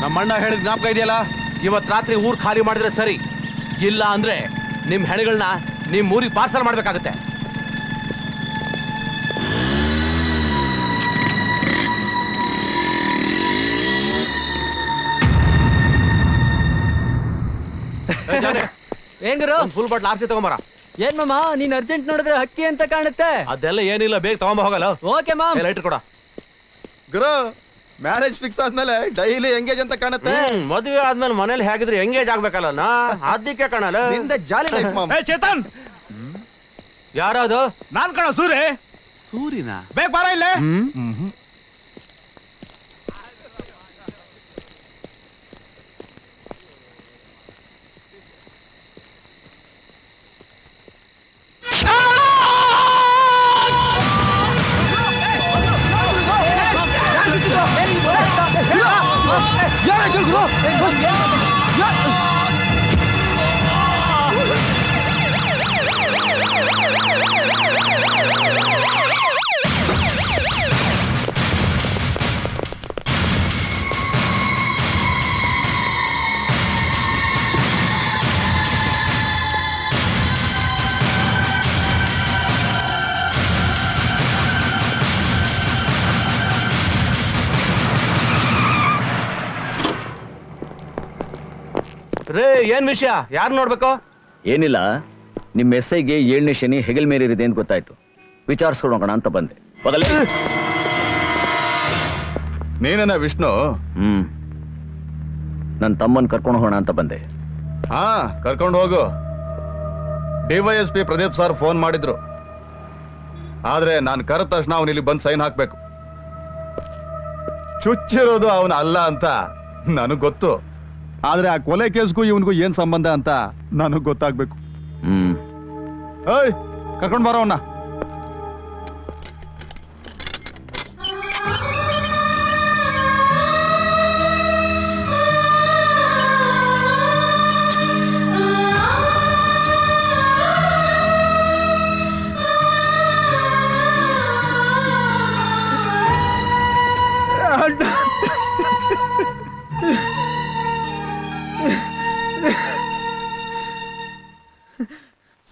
ನಮ್ಮ ಅಣ್ಣ ಹೇಳಿದ ಜ್ಞಾಪಕ ಇದೆಯಲ್ಲ, ಇವತ್ ರಾತ್ರಿ ಊರ್ ಖಾಲಿ ಮಾಡಿದ್ರೆ ಸರಿ, ಇಲ್ಲ ಅಂದ್ರೆ ನಿಮ್ ಹೆಣಗಳನ್ನ ನಿಮ್ ಊರಿಗೆ ಪಾರ್ಸಲ್ ಮಾಡ್ಬೇಕಾಗತ್ತೆ. ಹೆಂಗ್ರು ಫುಲ್ ಬಾಟ್ಲ್ ಆರ್ಸಿ ತಗೊಂಬರ. ಏನ್ ಮಾಮ ನೀನ್ ಅರ್ಜೆಂಟ್ ನೋಡಿದ್ರೆ ಹಕ್ಕಿ ಅಂತ ಕಾಣುತ್ತೆ. ಅದೆಲ್ಲ ಏನಿಲ್ಲ, ಬೇಗ ತಗೊಂಬ ಹೋಗಲ್ಲ. Okay ma'am. ಲೈಟ್ ಕೊಡ. ಗುರು, ಮ್ಯಾರೇಜ್ ಫಿಕ್ಸ್ ಆದ್ಮೇಲೆ ಡೈಲಿ ಎಂಗೇಜ್ ಅಂತ ಕಾಣುತ್ತೆ. ಮದುವೆ ಆದ್ಮೇಲೆ ಮನೇಲಿ ಹೇಗಿದ್ರೆ ಎಂಗೇಜ್ ಆಗ್ಬೇಕಲ್ಲ, ಅದಕ್ಕೆ ಕಾಣಲ್ಲ. ನಿಂದ ಜಾಲಿ ಲೈಫ್ ಮಾಮ್. ಚೇತನ್, ಯಾರದು? ನಾನ್ ಕಣ ಸೂರ್ಯ. ಸೂರಿನ ಬೇಗ ಬಾರ ಇಲ್ಲೇ. ರೇ, ಏನ್ ವಿಷಯ? ಯಾರು ನೋಡ್ಬೇಕು? ಏನಿಲ್ಲ, ನಿಮ್ಮ ಎಸ್ಐಗೆ 7ನೇ ಶನಿ ಹೆಗಲ್ ಮೇರಿದೆ ಅಂತ ಗೊತ್ತಾಯ್ತು. ವಿಚಾರಿಸ್ಕೊಳೋಣ ಅಂತ ಬಂದೆ. ನೀನೇನ ವಿಷ್ಣು? ನನ್ನ ತಮ್ಮನ್ ಕರ್ಕೊಂಡು ಹೋಗೋಣ ಅಂತ ಬಂದೆ. ಹಾ, ಕರ್ಕೊಂಡು ಹೋಗು. ಡಿವೈಎಸ್ಪಿ ಪ್ರದೀಪ್ ಸರ್ ಫೋನ್ ಮಾಡಿದ್ರು. ಆದ್ರೆ ನಾನು ಕರೆದ ತಕ್ಷಣ ಅವನು ಇಲ್ಲಿ ಬಂದು ಸೈನ್ ಹಾಕ್ಬೇಕು. ಚುಚ್ಚಿರೋದು ಅವನ ಅಲ್ಲ ಅಂತ ನನಗ್ ಗೊತ್ತು. ಆದ್ರೆ ಆ ಕೊಲೆ ಕೇಸ್ಗೂ ಇವನ್ಗೂ ಏನ್ ಸಂಬಂಧ ಅಂತ ನನಗ್ ಗೊತ್ತಾಗ್ಬೇಕು. ಏಯ್, ಕರ್ಕೊಂಡ್ ಬರೋವನ್ನ.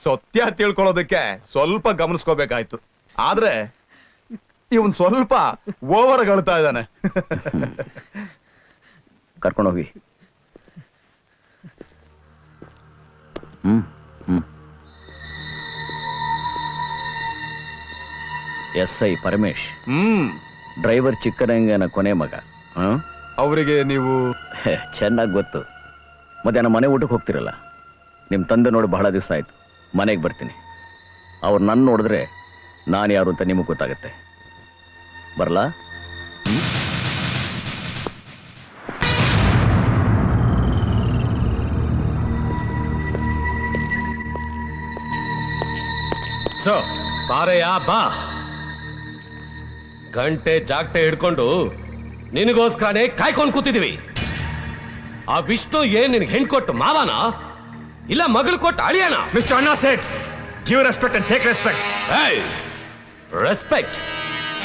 ಸತ್ಯ ತಿಳ್ಕೊಳ್ಳೋದಕ್ಕೆ ಸ್ವಲ್ಪ ಗಮನಿಸ್ಕೋಬೇಕಾಯ್ತು. ಆದ್ರೆ ಇವನ್ ಸ್ವಲ್ಪ ಓವರ್ ಗೆಳ್ತಾ ಇದ್ದಾನೆ. ಕರ್ಕೊಂಡೋಗಿ. ಎಸ್ಐ ಪರಮೇಶ್, ಡ್ರೈವರ್ ಚಿಕ್ಕರಂಗನ ಕೊನೆ ಮಗ. ಅವರಿಗೆ ನೀವು ಚೆನ್ನಾಗಿ ಗೊತ್ತು. ಮಧ್ಯಾಹ್ನ ಮನೆ ಊಟಕ್ಕೆ ಹೋಗ್ತಿರಲ್ಲ, ನಿಮ್ಮ ತಂದೆ ನೋಡಿ ಬಹಳ ದಿವಸ ಆಯ್ತು. ಮನೆಗೆ ಬರ್ತೀನಿ. ಅವ್ರು ನನ್ನ ನೋಡಿದ್ರೆ ನಾನು ಯಾರು ಅಂತ ನಿಮಗೆ ಗೊತ್ತಾಗುತ್ತೆ. ಬರಲಾ? ಬಾರೆಯಾ ಬಾ. ಗಂಟೆ ಜಾಗಟೆ ಹಿಡ್ಕೊಂಡು ನಿನಗೋಸ್ಕರನೇ ಕಾಯ್ಕೊಂಡು ಕೂತಿದೀವಿ. ಆ ವಿಷ್ಣು ಏನ್ ನಿನಗೆ ಹೆಣ್ ಕೊಟ್ಟು ಮಾವನ, ಇಲ್ಲ ಮಗಳು ಕೊಟ್ಟು ಅಳಿಯನ? Mister Anna Seth, give respect and take respect. Respect?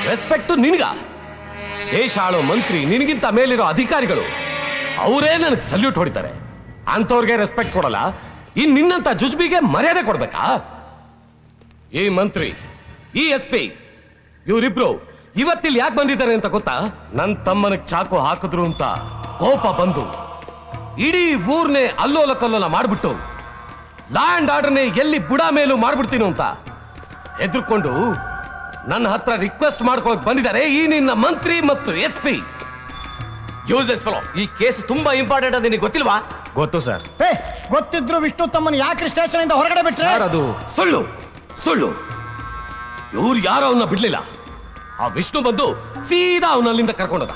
Respect ನಿನ್ಗ? ದೇಶ ಆಳೋ ಮಂತ್ರಿ, ನಿನಗಿಂತ ಮೇಲಿರೋ ಅಧಿಕಾರಿಗಳು ಅವರೇ ನನಗೆ ಸಲ್ಯೂಟ್ ಹೊಡಿತಾರೆ. ಅಂತವ್ರಿಗೆ ರೆಸ್ಪೆಕ್ಟ್ ಕೊಡಲ್ಲ, ಇನ್ ನಿನ್ನಂತ ಜುಜ್ಬಿಗೆ ಮರ್ಯಾದೆ ಕೊಡ್ಬೇಕಾ? ಈ ಮಂತ್ರಿ, ಈ SP, ಇವರಿಬ್ರು ಇವತ್ತಿಲ್ಲಿ ಯಾಕೆ ಬಂದಿದ್ದಾರೆ ಅಂತ ಗೊತ್ತಾ? ನನ್ ತಮ್ಮನ ಚಾಕು ಹಾಕಿದ್ರು ಅಂತ ಕೋಪ ಬಂದು ಇಡೀ ಊರ್ನೇ ಅಲ್ಲೋಲ ಕಲ್ಲೋಲ ಮಾಡ್ಬಿಟ್ಟು ಲ್ಯಾಂಡ್ ಆರ್ಡರ್ನೇ ಎಲ್ಲಿ ಬುಡ ಮೇಲೂ ಮಾಡ್ಬಿಡ್ತೀನು ಅಂತ ಹೆದರ್ಕೊಂಡು ನನ್ನ ಹತ್ರ ರಿಕ್ವೆಸ್ಟ್ ಮಾಡ್ಕೊಳಕ್ ಬಂದಿದ್ದಾರೆ ಈ ನಿನ್ನ ಮಂತ್ರಿ ಮತ್ತು SP. Useless fellow. ಈ ಕೇಸ್ ತುಂಬಾ ಇಂಪಾರ್ಟೆಂಟ್ ಅಂತ ನಿನಗೆ ಗೊತ್ತಿಲ್ವಾ? ಗೊತ್ತು ಸರ್. ಗೊತ್ತಿದ್ರು ವಿಷ್ಣು ತಮ್ಮನ ಯಾಕೆ ಸ್ಟೇಷನ್ ಇಂದ ಹೊರಗಡೆ ಬಿಟ್ರೆ? ಅದು ಸುಳ್ಳು, ಸುಳ್ಳು. ಇವ್ರು ಯಾರೋ ಅವನ್ನ ಬಿಡ್ಲಿಲ್ಲ. ಆ ವಿಷ್ಣು ಬಂದು ಸೀದಾ ಅವನಲ್ಲಿಂದ ಕರ್ಕೊಂಡೋದ.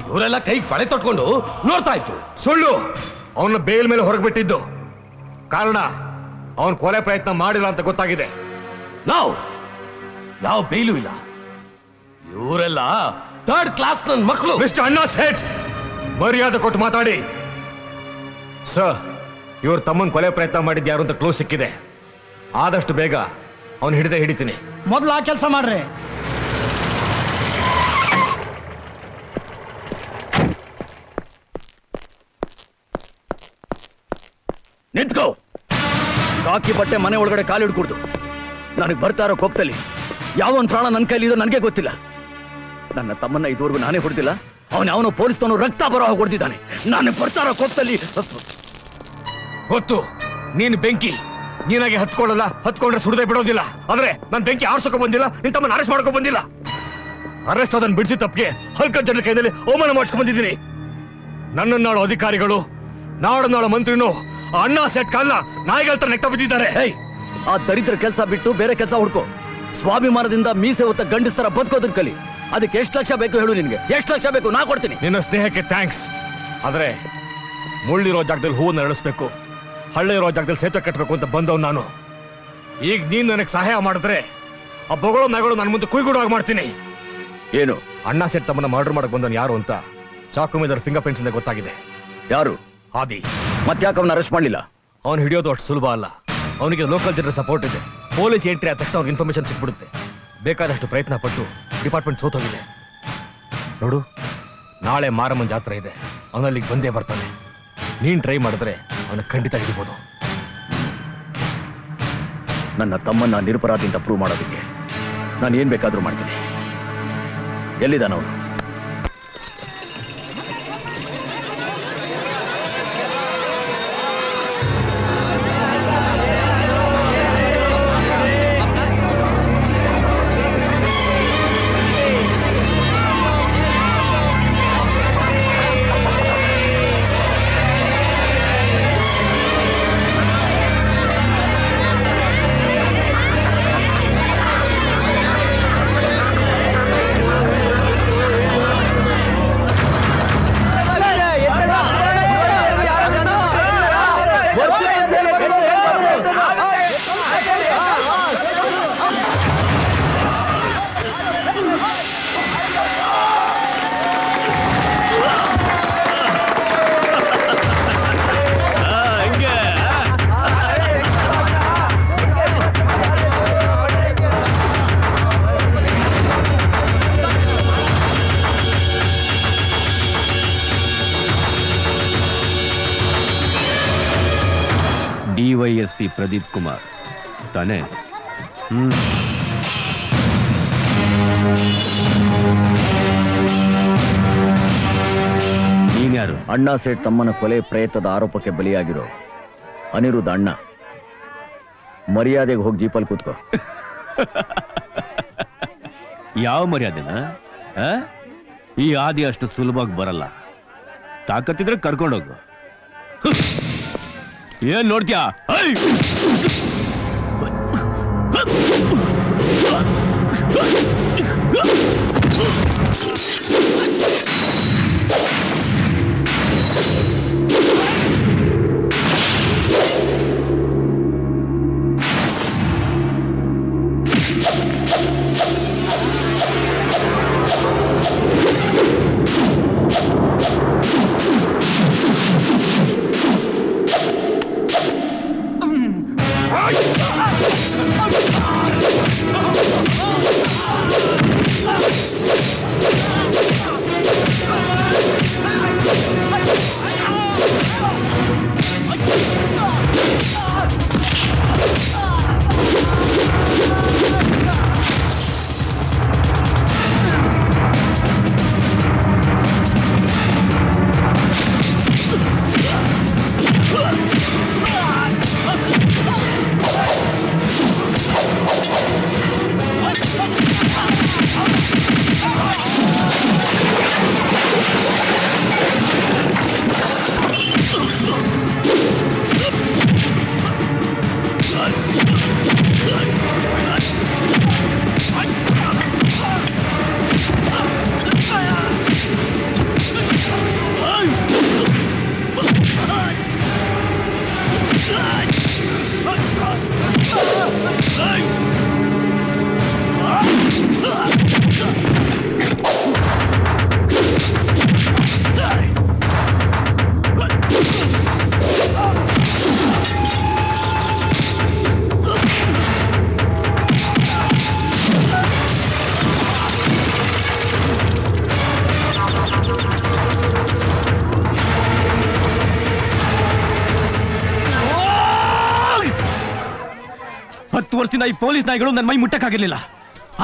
ಇವರೆಲ್ಲ ಕೈ ಬಳೆ ತೊಟ್ಕೊಂಡು ನೋಡ್ತಾ ಇದ್ರು. ಸುಳ್ಳು. ಅವನ ಬೇಲ್ ಮೇಲೆ ಹೊರಗ್ಬಿಟ್ಟಿದ್ದು ಕಾರಣ ಅವನ್ ಕೊಲೆ ಪ್ರಯತ್ನ ಮಾಡಿಲ್ಲ ಅಂತ ಗೊತ್ತಾಗಿದೆ. ನಾವು ಯಾವ ಬೇಲು ಇಲ್ಲ. ಇವರೆಲ್ಲ ಥರ್ಡ್ ಕ್ಲಾಸ್ ನನ್ನ ಮಕ್ಕಳು. ಮಿಸ್ಟರ್ ಅಣ್ಣಾ ಸೇಠ್, ಮರ್ಯಾದೆ ಕೊಟ್ಟು ಮಾತಾಡಿ. ಸರ್, ಇವ್ರ ತಮ್ಮನ್ ಕೊಲೆ ಪ್ರಯತ್ನ ಮಾಡಿದ್ ಯಾರು ಅಂತ ಕ್ಲೂ ಸಿಕ್ಕಿದೆ. ಆದಷ್ಟು ಬೇಗ ಅವನು ಹಿಡಿತೀನಿ. ಮೊದಲು ಆ ಕೆಲಸ ಮಾಡ್ರಿ. ನಿಂತ್ಕೋ. ಕಾಕಿ ಬಟ್ಟೆ ಮನೆ ಒಳಗಡೆ ಕಾಲಿಡ್ಕೂಡ್ದು. ನನಗೆ ಬರ್ತಾ ಇರೋ ಕೋಪದಲ್ಲಿ ಯಾವನ್ ಪ್ರಾಣ ನನ್ನ ಕೈಲಿದೋ ನನಗೆ ಗೊತ್ತಿಲ್ಲ. ನನ್ನ ತಮ್ಮನ್ನ ಇದುವರೆಗೂ ನಾನೇ ಹೊಡೆದಿಲ್ಲ. ಅವನೋ ಪೊಲೀಸ್ನವನು ರಕ್ತ ಬರೋ ಹಾಗೆ ಹೊಡೆದಿದ್ದಾನೆ. ನಾನು ಬರ್ತಾ ಇರೋ ಕೋಪದಲ್ಲಿ ಗೊತ್ತು, ನೀನು ಬೆಂಕಿ ನೀನಾಗೆ ಹತ್ಕೊಳ್ಳಲ್ಲ, ಹತ್ಕೊಂಡ್ರೆ ಸುಡದೆ ಬಿಡೋದಿಲ್ಲ. ಆದ್ರೆ ನಾನು ಬೆಂಕಿ ಆರ್ಸೋಕೆ ಬಂದಿಲ್ಲ, ನಿನ್ ತಮ್ಮನ ಅರೆಸ್ಟ್ ಮಾಡ್ಕೊ ಬಂದಿಲ್ಲ. ಅರೆಸ್ಟ್ ಅದನ್ನು ಬಿಡಿಸಿ ತಪ್ಪಿಗೆ ಹಲ್ಕ ಜನರ ಕೈಯಲ್ಲಿ ಅವಮಾನ ಮಾಡಿಸ್ಕೊಂಡ್ ಬಂದಿದ್ದೀನಿ. ನನ್ನನ್ನಾಳು ಅಧಿಕಾರಿಗಳು, ನಾಡು ಮಂತ್ರಿನೂ ಆ ಅಣ್ಣಾ ಸೆಟ್ ಕಾಲ್ನ ನಾಯಿಗಳ ತರ ನೆಕ್ತ ಬಿದ್ದಿದ್ದಾರೆ. ಆ ದರಿದ್ರ ಕೆಲಸ ಬಿಟ್ಟು ಬೇರೆ ಕೆಲಸ ಹುಡ್ಕೋ. ಸ್ವಾಭಿಮಾನದಿಂದ ಮೀಸೆ ಹೊತ್ತ ಗಂಡಸ್ತರ ಬದುಕೋದ್ರ ಕಲಿ. ಅದಕ್ಕೆ ಎಷ್ಟು ಲಕ್ಷ ಬೇಕು ಹೇಳು ನಿನ್ಗೆ? ಎಷ್ಟು ಲಕ್ಷ ಬೇಕು? ನಾ ಕೊಡ್ತೀನಿ. ನಿನ್ನ ಸ್ನೇಹಕ್ಕೆ ಥ್ಯಾಂಕ್ಸ್. ಆದ್ರೆ ಮುಳ್ಳಿರೋ ಜಾಗದಲ್ಲಿ ಹೂವನ್ನು ಅರಳಿಸ್ಬೇಕು, ಹಳ್ಳಿ ಇರೋ ಜಾಗದಲ್ಲಿ ಸೇತುವೆ ಕಟ್ಟಬೇಕು ಅಂತ ಬಂದವ್ ನಾನು. ಈಗ ನೀನ್ ನನಗೆ ಸಹಾಯ ಮಾಡಿದ್ರೆ ಆ ಬೊಗಳೋ ನಗಳು ನನ್ನ ಮುಂದೆ ಕುಯ್ಗುಡುವಾಗ ಮಾಡ್ತೀನಿ. ಏನು? ಅಣ್ಣಾ ಸೆಟ್ ತಮ್ಮನ್ನ ಮರ್ಡರ್ ಮಾಡಕ್ ಬಂದವನು ಯಾರು ಅಂತ ಚಾಕು ಮೇದರ್ ಫಿಂಗರ್ ಪ್ರಿಂಟ್ಸ್ ಇಂದ ಗೊತ್ತಾಗಿದೆ. ಯಾರು? ಆದಿ. ಮತ್ತ್ಯಾಕೆ ಅವನ್ನ ಅರೆಸ್ಟ್ ಮಾಡಲಿಲ್ಲ? ಅವನು ಹಿಡಿಯೋದು ಅಷ್ಟು ಸುಲಭ ಅಲ್ಲ. ಅವನಿಗೆ ಲೋಕಲ್ ಜನರ ಸಪೋರ್ಟ್ ಇದೆ. ಪೊಲೀಸ್ ಎಂಟ್ರಿ ಆದ ತಕ್ಷಣ ಅವ್ರಿಗೆ ಇನ್ಫಾರ್ಮೇಶನ್ ಸಿಕ್ಬಿಡುತ್ತೆ. ಬೇಕಾದಷ್ಟು ಪ್ರಯತ್ನ ಪಟ್ಟು ಡಿಪಾರ್ಟ್ಮೆಂಟ್ ಸೋತೋಗಿದೆ. ನೋಡು, ನಾಳೆ ಮಾರಮ್ಮನ ಜಾತ್ರೆ ಇದೆ, ಅವನಲ್ಲಿಗೆ ಬಂದೇ ಬರ್ತಾನೆ. ನೀನ್ ಟ್ರೈ ಮಾಡಿದ್ರೆ ಅವನ ಖಂಡಿತ ಹಿಡಿಬೋದು. ನನ್ನ ತಮ್ಮನ್ನ ನಿರಪರಾಧಿಯಿಂದ ಪ್ರೂವ್ ಮಾಡೋದಕ್ಕೆ ನಾನು ಏನ್ ಬೇಕಾದ್ರೂ ಮಾಡ್ತೀನಿ. ಎಲ್ಲಿದ್ದಾನವನು? DYSP ಪ್ರದೀಪ್ ಕುಮಾರ್ ತಾನೇ? ನೀನ್ಯಾರು? ಅಣ್ಣಾ ಸೇಠ್ ತಮ್ಮನ ಕೊಲೆ ಪ್ರಯತ್ನದ ಆರೋಪಕ್ಕೆ ಬಲಿಯಾಗಿರೋ ಅನಿರುದ್ಧ ಅಣ್ಣ. ಮರ್ಯಾದೆಗೆ ಹೋಗಿ ಜೀಪಲ್ಲಿ ಕೂತ್ಕೋ. ಯಾವ ಮರ್ಯಾದೆನ? ಈ ಆದಿ ಅಷ್ಟು ಸುಲಭವಾಗಿ ಬರಲ್ಲ. ತಾಕತ್ತಿದ್ರೆ ಕರ್ಕೊಂಡೋಗು. ಏನ್ ನೋಡ್ತೀಯಾ? 10 ವರ್ಷದಿಂದ ಈ ಪೊಲೀಸ್ ನಾಯಿಗಳು ನನ್ನ ಮೈ ಮುಟ್ಟಕ್ಕಾಗಿರ್ಲಿಲ್ಲ.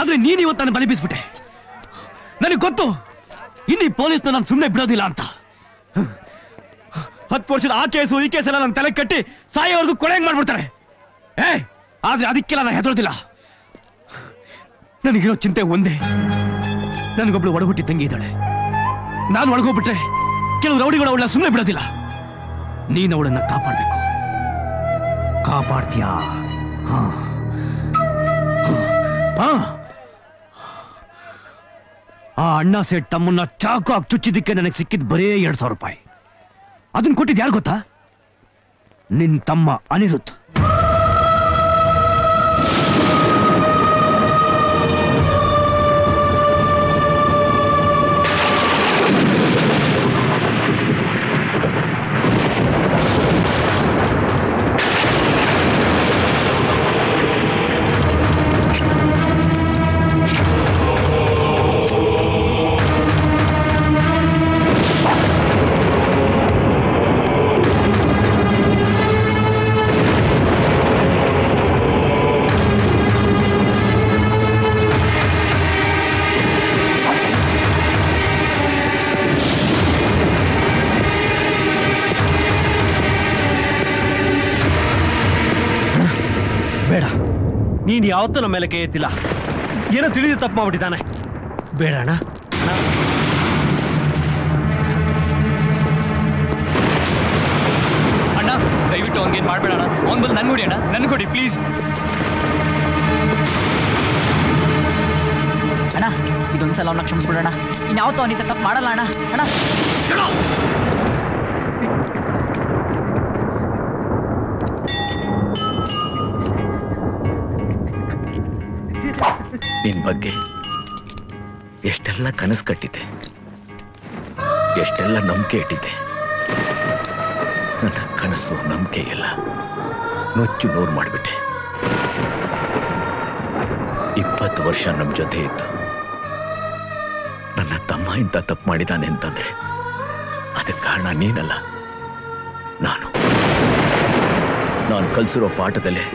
ಆದ್ರೆ ನೀನ್ ಇವತ್ತು ನನ್ನ ಬಲಿ ಬೀಸ್ಬಿಟ್ಟೆ. ನನಗೆ ಗೊತ್ತು ಇನ್ನು ಈ ಪೊಲೀಸ್ನ ನಾನು ಸುಮ್ಮನೆ ಬಿಡೋದಿಲ್ಲ ಅಂತ. 10 ವರ್ಷದ ಆ ಕೇಸು ಈ ಕೇಸೆಲ್ಲ ನನ್ನ ತಲೆ ಕಟ್ಟಿ ಸಾಯೋವರೆಗೂ ಕೊಳೆ ಮಾಡ್ಬಿಡ್ತಾರೆ. ಆದ್ರೆ ಅದಕ್ಕೆಲ್ಲ ನಾನು ಹೆದರೋದಿಲ್ಲ. ನನಗಿರೋ ಚಿಂತೆ ಒಂದೇ, ನನಗೊಬ್ಳು ಒಡಹುಟ್ಟಿ ತಂಗಿ ಇದ್ದಾಳೆ. ನಾನು ಒಳಗೋಗ್ಬಿಟ್ರೆ ಕೆಲವು ರೌಡಿಗಳು ಅವಳನ್ನ ಸುಮ್ಮನೆ ಬಿಡೋದಿಲ್ಲ. ನೀನು ಅವಳನ್ನ ಕಾಪಾಡ್ಬೇಕು. ಕಾಪಾಡ್ತೀಯಾ? ಆ ಅಣ್ಣ ಸೇಟ್ ತಮ್ಮನ್ನ ಚಾಕು ಹಾಕಿ ಚುಚ್ಚಿದ್ದಕ್ಕೆ ನನಗೆ ಸಿಕ್ಕಿದ್ ಬರೇ 2,000 ರೂಪಾಯಿ. ಅದನ್ನ ಕೊಟ್ಟಿದ್ದು ಯಾರು ಗೊತ್ತಾ? ನಿನ್ ತಮ್ಮ ಅನಿರುದ್ಧ್. ಬೇಡ, ನೀನ್ ಯಾವತ್ತೂ ನಮ್ಮ ಮೇಲೆ ಕೈ ಎತ್ತಿಲ್ಲ. ಏನೋ ತಿಳಿದು ತಪ್ಪು ಮಾಡ್ಬಿಟ್ಟಿದ್ದಾನೆ. ಬೇಡ ಅಣ್ಣ. ಅಣ್ಣ ದಯವಿಟ್ಟು ಅವ್ನಿಗೇನು ಮಾಡ್ಬೇಡ ಅಣ್ಣ. ಅವ್ನ ಬಂದು ನನ್ ಕೊಡಿ ಅಣ್ಣ, ನನ್ ಕೊಡಿ ಪ್ಲೀಸ್. ಅಣ್ಣ ಇದೊಂದ್ಸಲ ಅವನ್ನ ಕ್ಷಮಿಸ್ಬಿಡೋಣ. ಇನ್ಯಾವತ್ತೂ ಅವನಿಂದ ತಪ್ಪು ಮಾಡಲ್ಲ ಅಣ್ಣ. ಅಣ್ಣ ನಿನ್ ಬಗ್ಗೆ ಎಷ್ಟೆಲ್ಲ ಕನಸು ಕಟ್ಟಿದ್ದೆ, ಎಷ್ಟೆಲ್ಲ ನಂಬಿಕೆ ಇಟ್ಟಿದ್ದೆ. ನನ್ನ ಕನಸು ನಂಬಿಕೆ ಎಲ್ಲ ನುಚ್ಚು ನೂರು ಮಾಡಿಬಿಟ್ಟೆ. 20 ವರ್ಷ ನಮ್ಮ ಜೊತೆ ಇದ್ದು ನನ್ನ ತಮ್ಮ ಇಂಥ ತಪ್ಪು ಮಾಡಿದಾನೆ ಅಂತಂದ್ರೆ ಅದಕ್ಕೆ ಕಾರಣ ನೀನಲ್ಲ, ನಾನು. ಕಲಿಸಿರೋ ಪಾಠದಲ್ಲೇ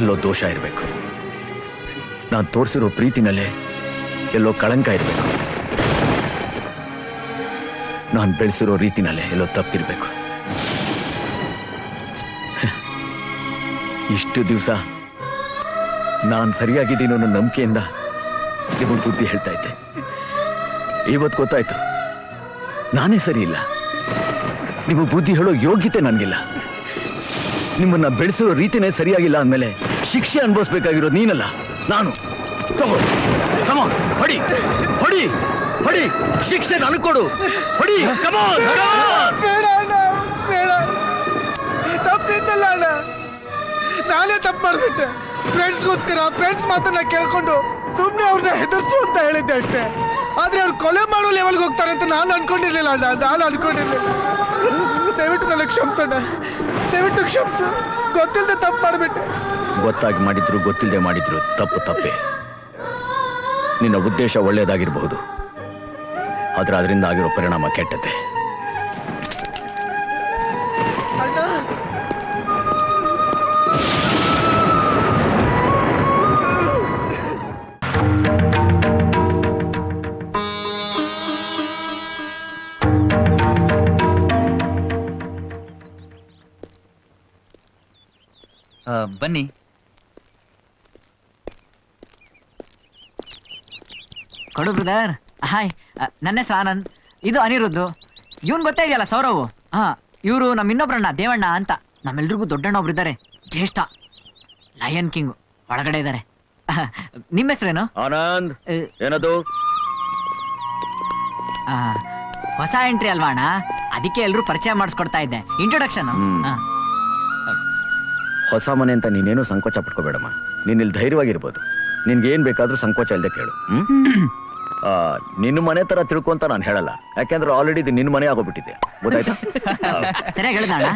ಎಲ್ಲೋ ದೋಷ ಇರಬೇಕು. ನಾನು ತೋರಿಸಿರೋ ಪ್ರೀತಿನಲ್ಲೇ ಎಲ್ಲೋ ಕಳಂಕ ಇರಬೇಕು. ನಾನು ಬೆಳೆಸಿರೋ ರೀತಿನಲ್ಲೇ ಎಲ್ಲೋ ತಪ್ಪಿರ್ಬೇಕು. ಇಷ್ಟು ದಿವಸ ನಾನು ಸರಿಯಾಗಿದ್ದೀನೋ ಅನ್ನೋ ನಂಬಿಕೆಯಿಂದ ನಿಮಗೆ ಬುದ್ಧಿ ಹೇಳ್ತಾ ಇದ್ದೆ. ಇವತ್ತು ಗೊತ್ತಾಯ್ತು ನಾನೇ ಸರಿ ಇಲ್ಲ. ನಿಮಗೆ ಬುದ್ಧಿ ಹೇಳೋ ಯೋಗ್ಯತೆ ನನಗಿಲ್ಲ. ನಿಮ್ಮನ್ನ ಬೆಳೆಸಿರೋ ರೀತಿನೇ ಸರಿಯಾಗಿಲ್ಲ ಅಂದಮೇಲೆ ಶಿಕ್ಷೆ ಅನುಭವಿಸ್ಬೇಕಾಗಿರೋದು ನೀನಲ್ಲ, ನಾನು. ತಗೋ, ಕಮಾನ್, ಹೊಡಿ ಹೊಡಿ ಹೊಡಿ, ಶಿಕ್ಷೆ ನನಗೆ ಕೊಡು, ಹೊಡಿ, ಕಮಾನ್. ಬೇಡ ಅಣ್ಣ, ಬೇಡ. ತಪ್ಪಿದ್ದಲ್ಲ ಅಣ್ಣ, ನಾನೇ ತಪ್ಪು ಮಾಡ್ಬಿಟ್ಟೆ. ಫ್ರೆಂಡ್ಸ್ಗೋಸ್ಕರ ಫ್ರೆಂಡ್ಸ್ ಮಾತನ್ನ ಕೇಳ್ಕೊಂಡು ಸುಮ್ಮನೆ ಅವ್ರನ್ನ ಹೆದರ್ಸು ಅಂತ ಹೇಳಿದ್ದೆ ಅಷ್ಟೇ. ಆದ್ರೆ ಅವ್ರು ಕೊಲೆ ಮಾಡೋ ಲೆವೆಲ್ಗೆ ಹೋಗ್ತಾರೆ ಅಂತ ನಾನು ಅನ್ಕೊಂಡಿರ್ಲಿಲ್ಲ ಅಣ್ಣ, ನಾನು ಅನ್ಕೊಂಡಿರ್ಲಿಲ್ಲ. ದಯವಿಟ್ಟು ನನಗೆ ಕ್ಷಮಿಸೋಣ, ದಯವಿಟ್ಟು ಕ್ಷಮಿಸು. ಗೊತ್ತಿಲ್ಲದೆ ತಪ್ಪು ಮಾಡಿಬಿಟ್ಟೆ. ಗೊತ್ತಾಗಿ ಮಾಡಿದ್ರು ಗೊತ್ತಿಲ್ಲದೆ ಮಾಡಿದ್ರು ತಪ್ಪು ತಪ್ಪೆ. ನಿನ್ನ ಉದ್ದೇಶ ಒಳ್ಳೆಯದಾಗಿರಬಹುದು, ಆದ್ರೆ ಅದರಿಂದ ಆಗಿರೋ ಪರಿಣಾಮ ಕೆಟ್ಟದ್ದೆ. ಅಣ್ಣ, ಬನ್ನಿ. ಕೊಡು ಬ್ರದರ್. ಹಾಯ್, ನನ್ನ ಹೆಸರು ಆನಂದ್, ಇದು ಅನಿರುದ್ಧು. ಇವನ್ ಗೊತ್ತಾ ಇದೆಯಲ್ಲ ಸೌರವ್. ಇವರು ನಮ್ಮ ಇನ್ನೊಬ್ರಣ್ಣ ದೇವಣ್ಣ ಅಂತ. ನಮ್ಮೆಲ್ರಿಗೂ ದೊಡ್ಡಣ್ಣ ಒಬ್ರು ಇದ್ದಾರೆ, ಜ್ಯೇಷ್ಠ, ಲಯನ್ ಕಿಂಗ್, ಒಳಗಡೆ ಇದ್ದಾರೆ. ನಿಮ್ಮ ಹೆಸರೇನು? ಆನಂದ್. ಏನದು? ಹೊಸ ಎಂಟ್ರಿ ಅಲ್ವಾ ಅಣ್ಣ, ಅದಕ್ಕೆ ಎಲ್ರು ಪರಿಚಯ ಮಾಡಿಸ್ಕೊಡ್ತಾ ಇದ್ದೆ, ಇಂಟ್ರೊಡಕ್ಷನ್. ಹೊಸ ಮನೆ ಅಂತ ನೀನೇನು ಸಂಕೋಚ ಪಟ್ಕೋಬೇಡಮ್ಮ. ನೀನ್ ಇಲ್ಲಿ ಧೈರ್ಯವಾಗಿರ್ಬೋದು. ನಿನ್ಗೆ ಏನ್ ಬೇಕಾದ್ರೂ ಸಂಕೋಚ ಇಲ್ಲದೆ ಕೇಳು. ನಿನ್ನ ಮನೆ ತರ ತಿಳ್ಕೊಂತ ನಾನು ಹೇಳಲ್ಲ, ಯಾಕೆಂದ್ರೆ ಆಲ್ರೆಡಿ ಇದು ನಿನ್ನ ಮನೆ ಆಗೋಗ್ಬಿಟ್ಟಿದೆ, ಗೊತ್ತಾಯ್ತಾ? ಸರಿಯಾಗಿ ಹೇಳ್ದ ಅಣ್ಣ.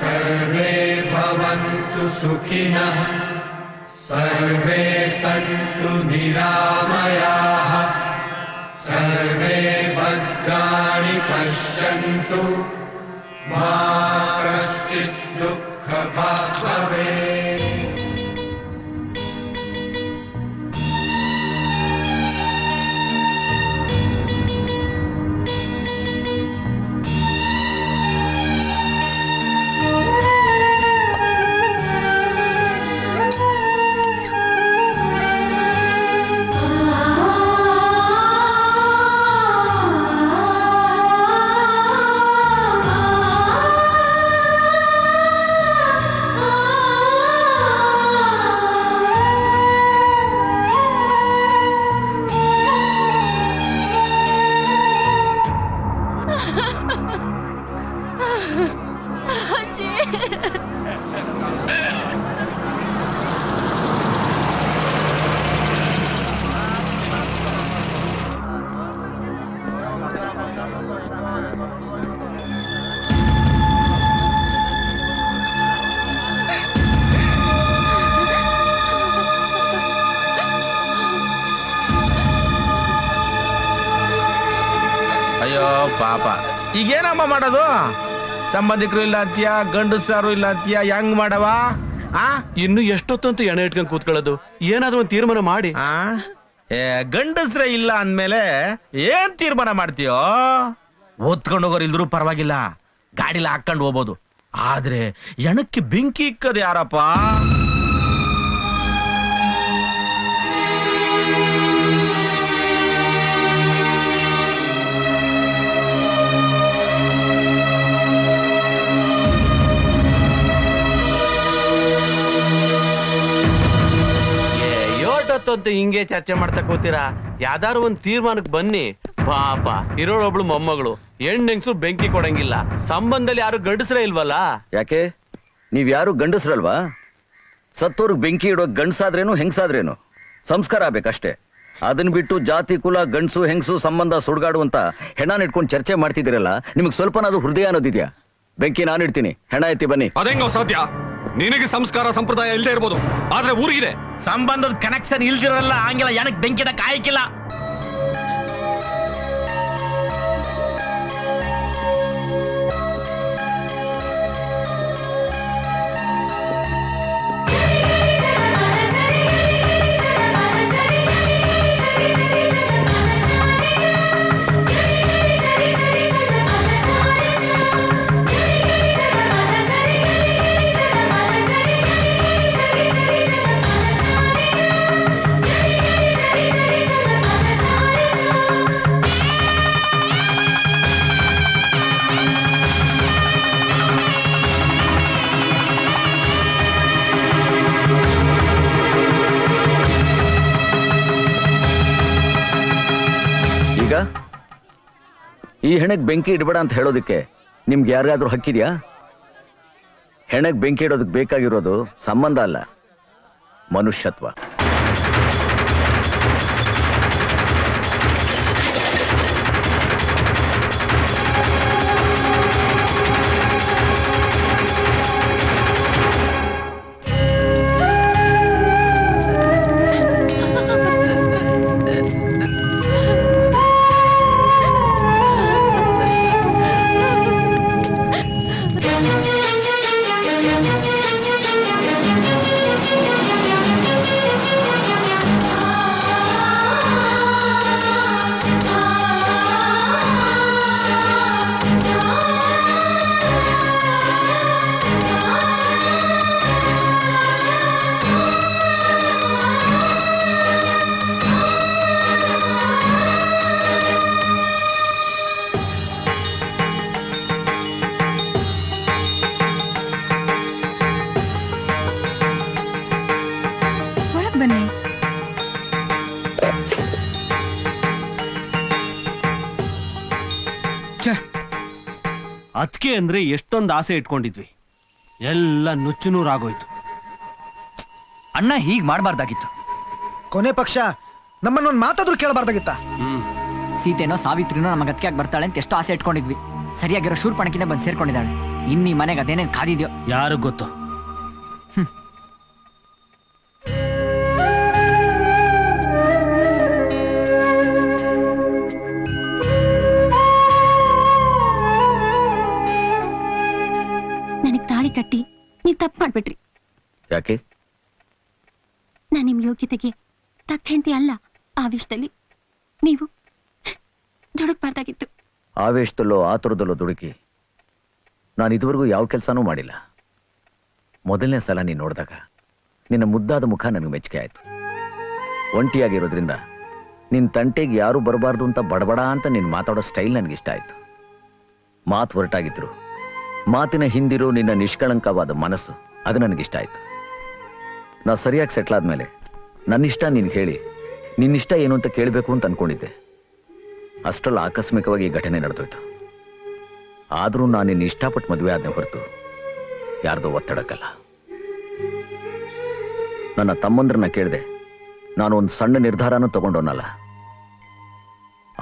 ಸರ್ವೇ ಭವಂತು ಸುಖಿನಃ सर्वे सन्तु निरामयाः सर्वे भद्राणि पश्यन्तु मा कश्चित् दुःखभाग् भवेत्। ಅಯ್ಯೋ ಪಾಪ ಈಗೇನಮ್ಮ ಮಾಡೋದು? ಸಂಬಂಧಿಕರು ಇಲ್ಲ ಅಂತೀಯ, ಗಂಡಸಾರು ಇಲ್ಲ ಅಂತೀಯ, ಹೆಂಗ್ ಮಾಡವ? ಇನ್ನು ಎಷ್ಟೊತ್ತಂತೂ ಎಣೆ ಇಟ್ಕೊಂಡ್ ಕೂತ್ಕೊಳ್ಳೋದು? ಏನಾದ್ರೂ ಒಂದು ತೀರ್ಮಾನ ಮಾಡಿ. ಗಂಡಸ್ರೇ ಇಲ್ಲ ಅಂದ್ಮೇಲೆ ಏನ್ ತೀರ್ಮಾನ ಮಾಡ್ತೀಯೋ? ಓದ್ಕೊಂಡು ಹೋಗೋರು ಇಲ್ದ್ರು ಪರವಾಗಿಲ್ಲ, ಗಾಡಿಲ ಹಾಕೊಂಡು ಹೋಗ್ಬೋದು. ಆದ್ರೆ ಎಣಕ್ಕೆ ಬೆಂಕಿ ಇಕ್ಕದು ಯಾರಪ್ಪ? ಅಂತ ಹಿಂಗೆ ಚರ್ಚೆ ಮಾಡ್ತಾ ಕೂತೀರಾ? ಯಾವ್ದಾರು ಒಂದ್ ತೀರ್ಮಾನಕ್ಕೆ ಬನ್ನಿ. ಪಾಪ ಇರೋಳೊಬ್ಳು ಮೊಮ್ಮಗಳು, ಹೆಣ್ಣೆಂಗ್ಸು ಬೆಂಕಿ ಕೊಡಂಗಿಲ್ಲ, ಸಂಬಂಧದಲ್ಲಿ ಯಾರು ಗಂಡಸ್ರೇ ಇಲ್ವಲ್ಲ? ಯಾಕೆ ನೀವ್ ಯಾರು ಗಂಡಸ್ರಲ್ವಾ? ಸತ್ತೋರ್ಗ್ ಬೆಂಕಿ ಇಡೋ ಗಂಡಸಾದ್ರೇನು ಹೆಂಗಸಾದ್ರೇನು ಸಂಸ್ಕಾರ ಆಗ್ಬೇಕಷ್ಟೇ. ಅದನ್ ಬಿಟ್ಟು ಜಾತಿ ಕುಲ ಗಂಡಸು ಹೆಂಗಸು ಸಂಬಂಧ ಸುಡ್ಗಾಡುವಂತ ಹೆಣ ಇಟ್ಕೊಂಡು ಚರ್ಚೆ ಮಾಡ್ತಿದ್ದೀರಲ್ಲ, ನಿಮಗ್ ಸ್ವಲ್ಪನಾದ್ರೂ ಹೃದಯ ಅನ್ನೋದಿದ್ಯಾ? ಬೆಂಕಿ ನಾನು ಇಡ್ತೀನಿ, ಹೆಣ ಎತ್ತಿ ಬನ್ನಿ. ಅದೇಂಗ ಸಾಧ್ಯ? ನಿನಗೆ ಸಂಸ್ಕಾರ ಸಂಪ್ರದಾಯ ಇಲ್ಲದೆ ಇರ್ಬೋದು, ಆದ್ರೆ ಊರಿಗಿದೆ. ಸಂಬಂಧದ ಕನೆಕ್ಷನ್ ಇಲ್ದಿರಲ್ಲ, ಹಂಗಿಲ್ಲ ಏನಕ್ಕೆ ಬೆಂಕಿನ ಕಾಯಕಿಲ್ಲ. ಈಗ ಈ ಹೆಣಗ್ ಬೆಂಕಿ ಇಡಬೇಡ ಅಂತ ಹೇಳೋದಕ್ಕೆ ನಿಮ್ಗೆ ಯಾರಿಗಾದ್ರೂ ಹಕ್ಕಿದ್ಯಾ? ಹೆಣಗ್ ಬೆಂಕಿ ಇಡೋದಕ್ಕೆ ಬೇಕಾಗಿರೋದು ಸಂಬಂಧ ಅಲ್ಲ, ಮನುಷ್ಯತ್ವ. ಅದಕ್ಕೆ ಅಂದ್ರೆ ಎಷ್ಟೊಂದು ಆಸೆ ಇಟ್ಕೊಂಡಿದ್ವಿ, ಎಲ್ಲ ನುಚ್ಚುನೂರಾಗೋಯ್ತು. ಅಣ್ಣ ಹೀಗ್ ಮಾಡ್ಬಾರ್ದಾಗಿತ್ತು. ಕೊನೆ ಪಕ್ಷ ನಮ್ಮನ್ನೊಂದು ಮಾತಾದ್ರೂ ಕೇಳಬಾರ್ದಾಗಿತ್ತ. ಸೀತೆನೋ ಸಾವಿತ್ರಿನೋ ನಮ್ಮ ಗತ್ತಿಯಾಗಿ ಬರ್ತಾಳೆ ಅಂತ ಎಷ್ಟು ಆಸೆ ಇಟ್ಕೊಂಡಿದ್ವಿ. ಸರಿಯಾಗಿರೋ ಶೂರ್ಪಣಕಿನೇ ಬಂದು ಸೇರ್ಕೊಂಡಿದ್ದಾಳೆ. ಇನ್ನೀ ಮನೆಗೆ ಅದೇನೇನ್ ಕಾದಿದ್ಯೋ ಯಾರಿಗ್ ಗೊತ್ತು. ನಾನು ನಿಮ್ ಯೋಗ್ಯತೆಗೆ ತಕ್ಕ ಹೆಂಡತಿ ಅಲ್ಲ. ಆವೇಶದಲ್ಲಿ ನೀವು ದುಡುಕ್ಬಾರ್ದಾಗಿತ್ತು. ಆವೇಶದಲ್ಲೋ ಆತುರದಲ್ಲೋ ದುಡುಕಿ ನಾನು ಇದುವರೆಗೂ ಯಾವ ಕೆಲಸನೂ ಮಾಡಿಲ್ಲ. ಮೊದಲನೇ ಸಲ ನೀನು ನೋಡಿದಾಗ ನಿನ್ನ ಮುದ್ದಾದ ಮುಖ ನನಗೆ ಮೆಚ್ಚುಗೆ ಆಯಿತು. ಒಂಟಿಯಾಗಿರೋದ್ರಿಂದ ನಿನ್ನ ತಂಟೆಗೆ ಯಾರೂ ಬರಬಾರ್ದು ಅಂತ ಬಡಬಡ ಅಂತ ನೀನು ಮಾತಾಡೋ ಸ್ಟೈಲ್ ನನಗಿಷ್ಟ ಆಯಿತು. ಮಾತು ಹೊರಟಾಗಿದ್ರು ಮಾತಿನ ಹಿಂದಿರೋ ನಿನ್ನ ನಿಷ್ಕಳಂಕವಾದ ಮನಸ್ಸು ಅದು ನನಗಿಷ್ಟ ಆಯಿತು. ನಾ ಸರಿಯಾಗಿ ಸೆಟ್ಲ್ ಆದ್ಮೇಲೆ ನನ್ನಿಷ್ಟ ನೀನು ಹೇಳಿ ನಿನ್ನಿಷ್ಟ ಏನು ಅಂತ ಕೇಳಬೇಕು ಅಂತ ಅನ್ಕೊಂಡಿದ್ದೆ. ಅಷ್ಟರಲ್ಲಿ ಆಕಸ್ಮಿಕವಾಗಿ ಈ ಘಟನೆ ನಡೆದೋಯ್ತು. ಆದರೂ ನಾನು ನಿನ್ನ ಇಷ್ಟಪಟ್ಟು ಮದುವೆ ಆದ್ನೇ ಹೊರತು ಯಾರ್ದೋ ಒತ್ತಡಕ್ಕಲ್ಲ. ನನ್ನ ತಮ್ಮಂದ್ರನ್ನ ಕೇಳಿದೆ. ನಾನು ಒಂದು ಸಣ್ಣ ನಿರ್ಧಾರನೂ ತಗೊಂಡೋನಲ್ಲ.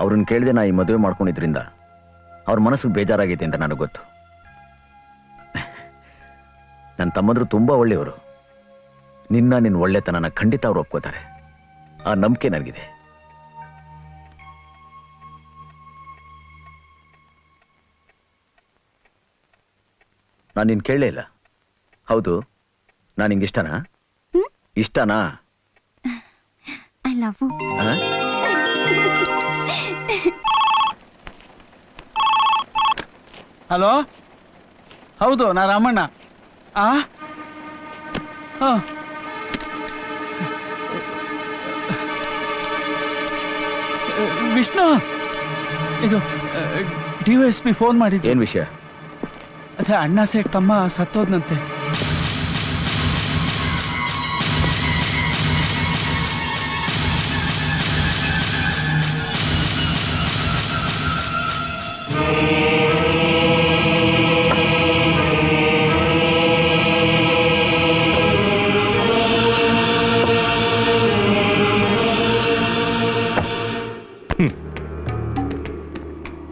ಅವ್ರನ್ನ ಕೇಳಿದೆ ನಾ ಈ ಮದುವೆ ಮಾಡ್ಕೊಂಡಿದ್ರಿಂದ ಅವ್ರ ಮನಸ್ಸಿಗೆ ಬೇಜಾರಾಗೈತೆ ಅಂತ ನನಗೆ ಗೊತ್ತು. ನನ್ನ ತಮ್ಮಂದ್ರು ತುಂಬಾ ಒಳ್ಳೆಯವರು. ನಿನ್ನ ಒಳ್ಳೆತನನ ಖಂಡಿತ ಅವ್ರು ಒಪ್ಕೋತಾರೆ. ಆ ನಂಬಿಕೆ ನನಗಿದೆ. ನಾನು ನಿನ್ ಕೇಳಲೇ ಇಲ್ಲ. ಹೌದು, ನಾನು ನಿಂಗೆ ಇಷ್ಟನಾ? ಇಷ್ಟನಾ? I love you. ಹಲೋ, ಹೌದು, ನಾ ರಾಮಣ್ಣ. ವಿಷ್ಣು, ಇದು DYSP ಫೋನ್ ಮಾಡಿದ್ದು. ಏನ್ ವಿಷಯ? ಅದೇ ಅಣ್ಣ ಸೇಟ್ ತಮ್ಮ ಸತ್ತೋದ್ನಂತೆ.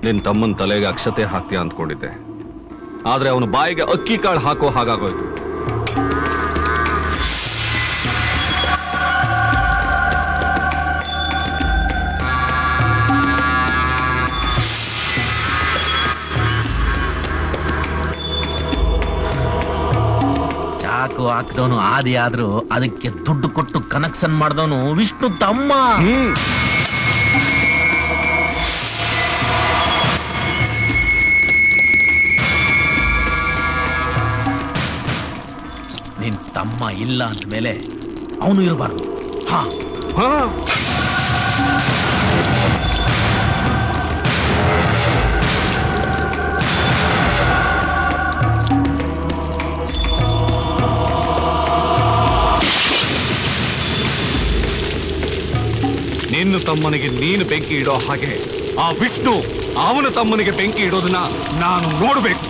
ನಿನ್ ತಮ್ಮನ ತಲೆಗೆ ಅಕ್ಷತೆ ಹಾಕ್ತೀಯ ಅಂದ್ಕೊಂಡಿದ್ದೆ, ಆದ್ರೆ ಅವನ ಬಾಯಿಗೆ ಅಕ್ಕಿ ಕಾಳು ಹಾಕೋ ಹಾಗಾಗೋಯ್ತು. ಚಾಕು ಹಾಕ್ದವನು ಆದಿ ಆದ್ರೂ ಅದಕ್ಕೆ ದುಡ್ಡು ಕೊಟ್ಟು ಕನೆಕ್ಷನ್ ಮಾಡಿದವನು ವಿಷ್ಣು ತಮ್ಮ. ನಿನ್ ತಮ್ಮ ಇಲ್ಲ ಅಂದ್ಮೇಲೆ ಅವನು ಇರಬಾರ್ದು. ನಿನ್ನ ತಮ್ಮನಿಗೆ ನೀನು ಬೆಂಕಿ ಇಡೋ ಹಾಗೆ ಆ ವಿಷ್ಣು ಅವನ ತಮ್ಮನಿಗೆ ಬೆಂಕಿ ಇಡೋದನ್ನ ನಾನು ನೋಡ್ಬೇಕು.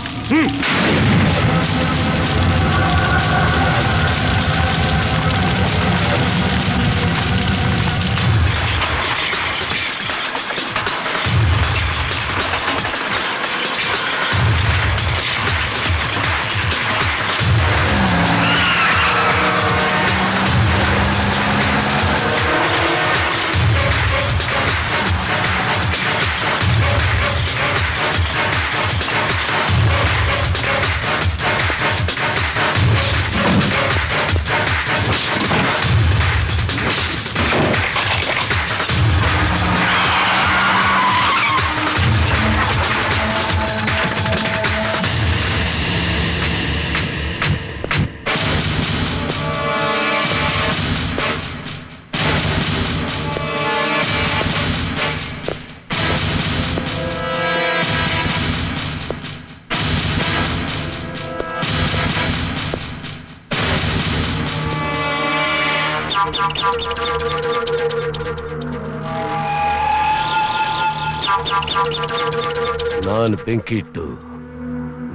ನಾನು ಬೆಂಕಿ ಇಟ್ಟು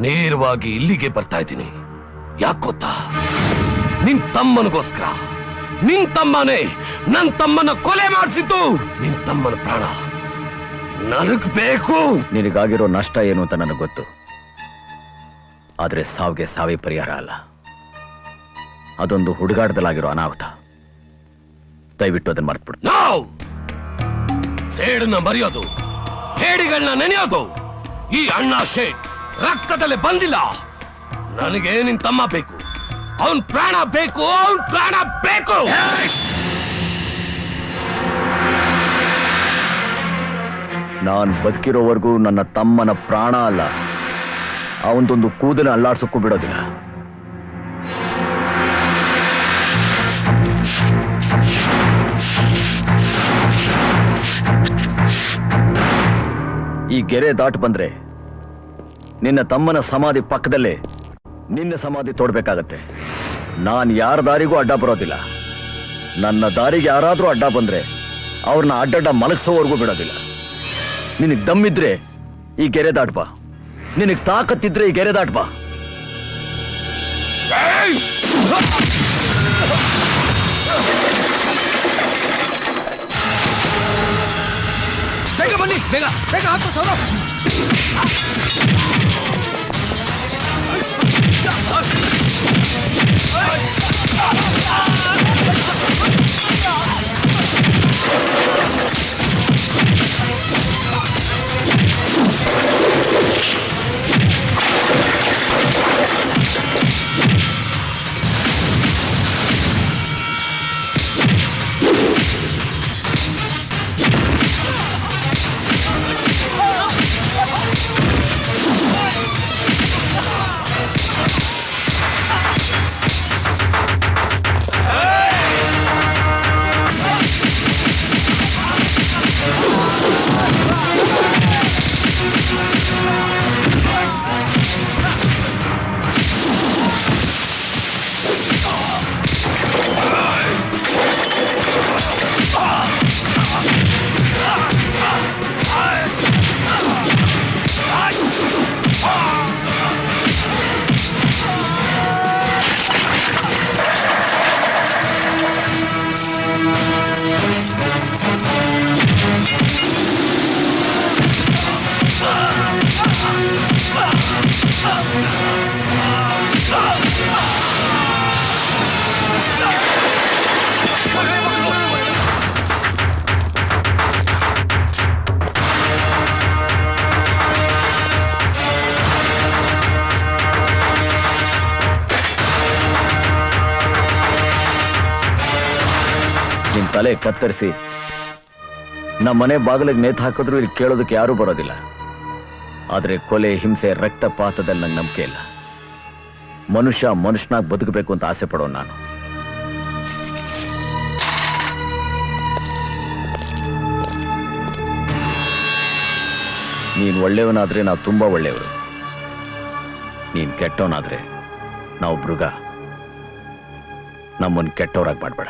ನೇರವಾಗಿ ಇಲ್ಲಿಗೆ ಬರ್ತಾ ಇದ್ದೀನಿ. ಯಾಕೊತ್ತಾ? ನಿನ್ ತಮ್ಮನಿಗೋಸ್ಕರ. ನಿನ್ ತಮ್ಮನೇ ನನ್ ತಮ್ಮನ ಕೊಲೆ ಮಾಡಿಸಿದ್ದು. ನಿನ್ ತಮ್ಮನ ಪ್ರಾಣ ನನಗ್ ಬೇಕು. ನಿನಗಾಗಿರೋ ನಷ್ಟ ಏನು ಅಂತ ನನಗೆ ಗೊತ್ತು. ಆದ್ರೆ ಸಾವಿಗೆ ಸಾವೇ ಪರಿಹಾರ ಅಲ್ಲ. ಅದೊಂದು ಹುಡುಗಾಟದಲ್ಲಾಗಿರೋ ಅನಾಹುತ. ದಯವಿಟ್ಟು ಅದನ್ನ ಮರ್ತ್ಬಿಡು. ನಾವು ಸೇಡನ್ನ ಮರೆಯೋದು, ಹೇಡಿಗಳನ್ನ ನೆನೆಯೋದು ಈ ಅಣ್ಣ ಶೇಟ್ ರಕ್ತದಲ್ಲಿ ಬಂದಿಲ್ಲ. ನನಗೆ ನಿನ್ ತಮ್ಮ ಬೇಕು. ಅವನ್ ಪ್ರಾಣ ಬೇಕು. ಅವನ್ ಪ್ರಾಣ ಬೇಕು. ನಾನ್ ಬದುಕಿರೋವರೆಗೂ ನನ್ನ ತಮ್ಮನ ಪ್ರಾಣ ಅಲ್ಲ, ಅವನದೊಂದು ಕೂದಲು ಅಲ್ಲಾಡ್ಸಕ್ಕೂ ಬಿಡೋದಿಲ್ಲ. ಈ ಗೆರೆ ದಾಟ್ ಬಂದ್ರೆ ನಿನ್ನ ತಮ್ಮನ ಸಮಾಧಿ ಪಕ್ಕದಲ್ಲೇ ನಿನ್ನ ಸಮಾಧಿ ತೋಡ್ಬೇಕಾಗತ್ತೆ. ನಾನ್ ಯಾರ ದಾರಿಗೂ ಅಡ್ಡ ಬರೋದಿಲ್ಲ. ನನ್ನ ದಾರಿಗೆ ಯಾರಾದ್ರೂ ಅಡ್ಡ ಬಂದ್ರೆ ಅವ್ರನ್ನ ಅಡ್ಡಡ್ಡ ಮಲಗಿಸೋವರೆಗೂ ಬಿಡೋದಿಲ್ಲ. ನಿನಗ್ ದಮ್ಮಿದ್ರೆ ಈ ಗೆರೆ ದಾಟ್ಬಾ, ನಿನಗ್ ತಾಕತ್ತಿದ್ರೆ ಈ ಗೆರೆ ದಾಟ್ಬಾ. ಬೇಗ ಬನ್ನಿ, ಬೇಗ ಬೇಗ ಹತ್ತು ಸೌರವ್. ನಿಮ್ ತಲೆ ಕತ್ತರಿಸಿ ನಮ್ಮ ಮನೆ ಬಾಗಿಲಿಗೆ ನೇತು ಹಾಕಿದ್ರು ಇಲ್ಲಿ ಕೇಳೋದಕ್ಕೆ ಯಾರೂ ಬರೋದಿಲ್ಲ. ಆದ್ರೆ ಕೊಲೆ, ಹಿಂಸೆ, ರಕ್ತಪಾತದಲ್ಲಿ ನಂಗೆ ನಂಬಿಕೆ ಇಲ್ಲ. ಮನುಷ್ಯ ಮನುಷ್ಯನಾಗಿ ಬದುಕಬೇಕು ಅಂತ ಆಸೆ ಪಡೋ ನಾನು. ನೀನ್ ಒಳ್ಳೆಯವನಾದ್ರೆ ನಾವು ತುಂಬಾ ಒಳ್ಳೆಯವರು, ನೀನ್ ಕೆಟ್ಟವನಾದ್ರೆ ನಾವು ಮೃಗ. ನಮ್ಮನ್ನು ಕೆಟ್ಟವರಾಗಿ ಮಾಡ್ಬೇಡ.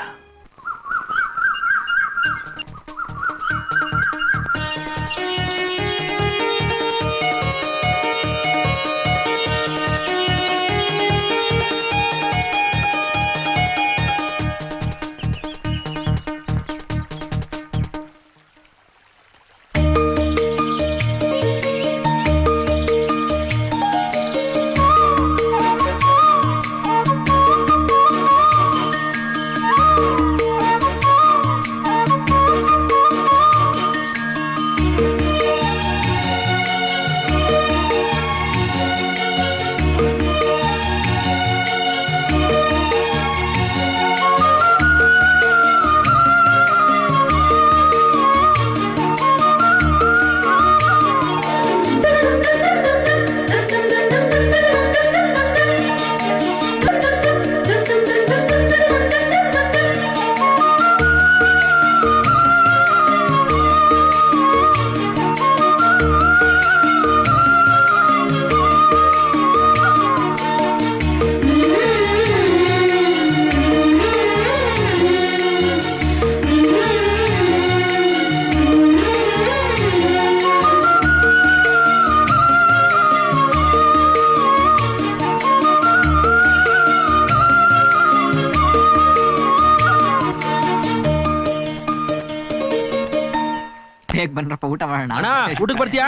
ಬೇಗ ಬನ್ರಪ್ಪ, ಊಟ ಮಾಡೋಣ. ಅಣ್ಣ ಊಟಕ್ಕೆ ಬರ್ತೀಯಾ?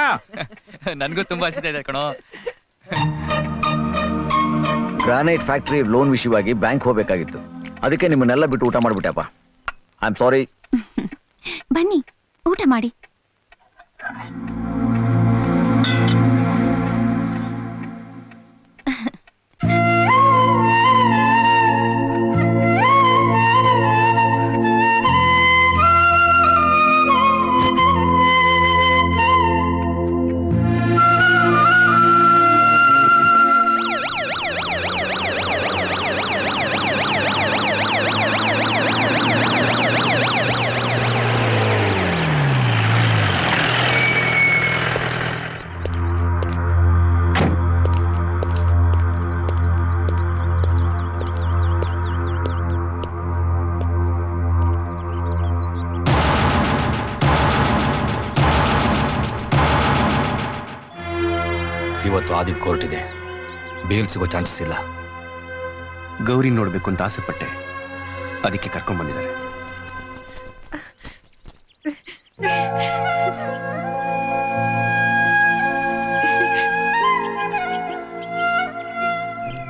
ನನ್ಗೂ ತುಂಬಾ ಹಸಿದೆ ಕಣೋ. ಗ್ರಾನೈಟ್ ಫ್ಯಾಕ್ಟರಿ ಲೋನ್ ವಿಷಯವಾಗಿ ಬ್ಯಾಂಕ್ ಹೋಗ್ಬೇಕಾಗಿತ್ತು, ಅದಕ್ಕೆ ನಿಮ್ಮನ್ನೆಲ್ಲ ಬಿಟ್ಟು ಊಟ ಮಾಡ್ಬಿಟ್ಟೆಪ್ಪ. I am sorry. ಬನ್ನಿ ಊಟ ಮಾಡಿ. ಇವತ್ತು ಆದಿ ಕೋರ್ಟ್ ಇದೆ, ಬೇಲ್ ಸಿಗೋ ಚಾನ್ಸಸ್ ಇಲ್ಲ. ಗೌರಿ ನೋಡ್ಬೇಕು ಅಂತ ಆಸೆ ಪಟ್ಟೆ, ಅದಕ್ಕೆ ಕರ್ಕೊಂಡ್ ಬಂದಿದ್ದಾರೆ.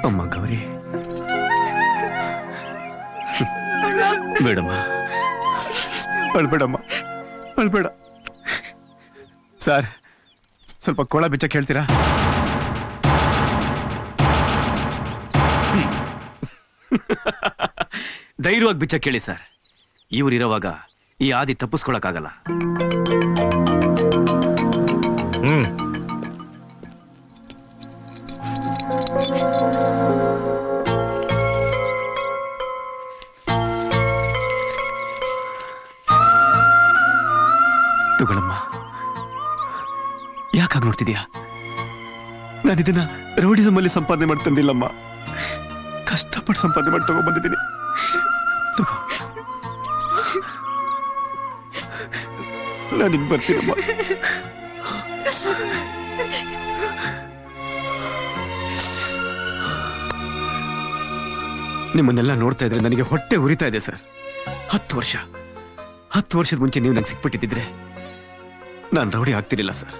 ಅಮ್ಮ ಗೌರಿ, ಬೇಡಮ್ಮ, ಅಳ್ಬೇಡಮ್ಮ, ಅಳ್ಬೇಡ. ಸರ್, ಸ್ವಲ್ಪ ಕೊಳ ಬಿಚ್ಚಕ್ಕೆ ಹೇಳ್ತೀರಾ? ಧೈರ್ಯವಾಗಿ ಬಿಚ್ಚಕ್ಕೆ ಹೇಳಿ ಸರ್. ಇವರಿರುವಾಗ ಈ ಆದಿ ತಪ್ಪಿಸ್ಕೊಳಕ್ಕಾಗಲ್ಲ. ತಗೊಳಮ್ಮ. ಯಾಕಾಗ ನೋಡ್ತಿದ್ಯಾ? ನಾನು ಇದನ್ನ ರೌಡಿಸಮಲ್ಲಿ ಸಂಪಾದನೆ ಮಾಡಿ ತಂದಿಲ್ಲಮ್ಮ, ಕಷ್ಟಪಟ್ಟು ಸಂಪಾದನೆ ಮಾಡಿ ತಗೊಂಡ್ಬಂದಿದ್ದೀನಿ. ತಗೋ, ನಾನಿನ್ ಬರ್ತೀನಮ್ಮ. ನಿಮ್ಮನ್ನೆಲ್ಲ ನೋಡ್ತಾ ಇದ್ರೆ ನನಗೆ ಹೊಟ್ಟೆ ಉರಿತಾ ಇದೆ ಸರ್. 10 ವರ್ಷದ ಮುಂಚೆ ನೀವು ನಂಗೆ ಸಿಕ್ಬಿಟ್ಟಿದ್ರೆ ನಾನು ರೌಡಿ ಆಗ್ತಿರ್ಲಿಲ್ಲ ಸರ್.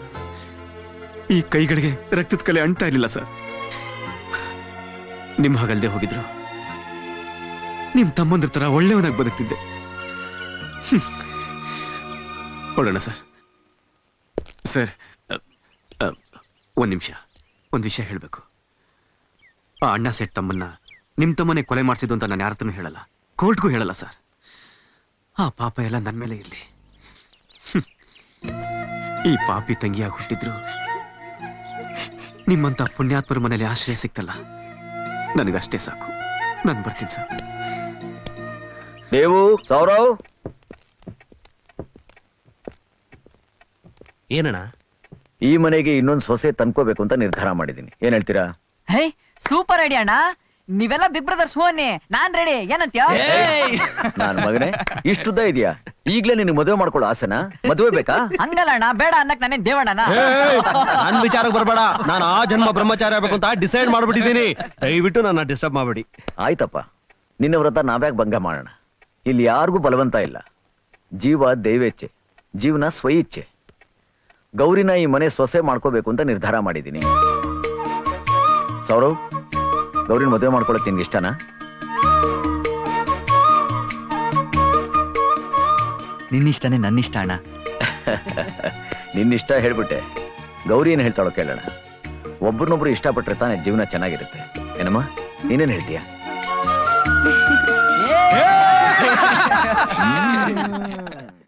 ಈ ಕೈಗಳಿಗೆ ರಕ್ತದ ಕಲೆ ಅಂಟ್ತಾ ಇರಲಿಲ್ಲ ಸರ್. ನಿಮ್ ಹಾಗಲ್ದೆ ಹೋಗಿದ್ರು ನಿಮ್ ತಮ್ಮಂದ್ರ ತರ ಒಳ್ಳೆಯವನಾಗಿ ಬದುಕ್ತಿದ್ದೆ. ಹೊಡೋಣ ಸರ್. ಸರ್, ಒಂದ್ ನಿಮಿಷ, ಒಂದ್ ವಿಷಯ ಹೇಳ್ಬೇಕು. ಆ ಅಣ್ಣ ಸೇಟ್ ತಮ್ಮನ್ನ ನಿಮ್ ತಮ್ಮನೆ ಕೊಲೆ ಮಾಡಿಸಿದ್ದು ಅಂತ ನಾನು ಯಾರತ್ರನೂ ಹೇಳಲ್ಲ, ಕೋರ್ಟ್ಗೂ ಹೇಳಲ್ಲ ಸರ್. ಆ ಪಾಪ ಎಲ್ಲ ನನ್ನ ಮೇಲೆ ಇರ್ಲಿ. ಈ ಪಾಪಿ ತಂಗಿಯಾಗಿ ಹುಟ್ಟಿದ್ರು ನಿಮ್ಮಂತ ಪುಣ್ಯಾತ್ಮರ ಮನೇಲಿ ಆಶ್ರಯ ಸಿಕ್ತಲ್ಲ, ನನಗಷ್ಟೇ ಸಾಕು. ನಾನು ಬರ್ತೀನಿ ಸರ್. ದೇವು, ಸೌರವ್, ಏನಣ್ಣ? ಈ ಮನೆಗೆ ಇನ್ನೊಂದು ಸೊಸೆ ತಂದ್ಕೋಬೇಕು ಅಂತ ನಿರ್ಧಾರ ಮಾಡಿದ್ದೀನಿ. ಏನ್ ಹೇಳ್ತೀರಾ? ಹೇ, ಸೂಪರ್ ಐಡಿಯಾ ಅಣ್ಣ. ನೀವೆಲ್ಲ ಬಿಗ್ ಬ್ರದರ್ಸ್ ಹೋನೆ, ನಾನ್ ರೆಡಿ. ಏನಂತ್ಯ? ನಾನ್ ಮಗನೇ, ಇಷ್ಟುದ್ದ ಇದೆಯಾ? ಈಗ್ಲೇ ನಿನಗೆ ಮದುವೆ ಮಾಡ್ಕೊಳ್ಳೋ ಆಸೆನಾ? ಮದುವೆ ಬೇಕಾ? ಹಂಗಲ್ಲ ಅಣ್ಣ, ಬೇಡ ಅನ್ನಕ್ ನಾನೇ ದೇವಣ್ಣನ. ನನ್ ವಿಚಾರಕ್ಕೆ ಬರ್ಬೇಡ. ನಾನು ಆ ಜನ್ಮ ಬ್ರಹ್ಮಚಾರಿ ಆಗ್ಬೇಕು ಅಂತ ಡಿಸೈಡ್ ಮಾಡ್ಬಿಟ್ಟಿದ್ದೀನಿ. ದಯವಿಟ್ಟು ನನ್ನ ಡಿಸ್ಟರ್ಬ್ ಮಾಡ್ಬೇಡಿ. ಆಯ್ತಪ್ಪ, ನಿನ್ನ ವ್ರತ ನಾವ್ಯಾಕೆ ಭಂಗ ಮಾಡೋಣ? ಇಲ್ಲಿ ಯಾರಿಗೂ ಬಲವಂತ ಇಲ್ಲ. ಜೀವ ದೈವೇಚ್ಛೆ, ಜೀವನ ಸ್ವಇಚ್ಛೆ. ಗೌರಿನ ಈ ಮನೆ ಸೊಸೆ ಮಾಡ್ಕೋಬೇಕು ಅಂತ ನಿರ್ಧಾರ ಮಾಡಿದ್ದೀನಿ. ಸೌರವ್, ಗೌರಿನ ಮದುವೆ ಮಾಡ್ಕೊಳಕ್ ನಿನ್ಗೆ ಇಷ್ಟನಾ? ನಿನ್ನಿಷ್ಟನೇ ನನ್ನಿಷ್ಟ ಅಣ್ಣ. ನಿನ್ನಿಷ್ಟ ಹೇಳ್ಬಿಟ್ಟೆ. ಗೌರಿ ಏನ್ ಹೇಳ್ತಾಳೋ ಕೇಳೋಣ. ಒಬ್ರನ್ನೊಬ್ರು ಇಷ್ಟಪಟ್ರೆ ತಾನೇ ಜೀವನ ಚೆನ್ನಾಗಿರುತ್ತೆ. ಏನಮ್ಮ, ನೀನೇನ್ ಹೇಳ್ತೀಯ?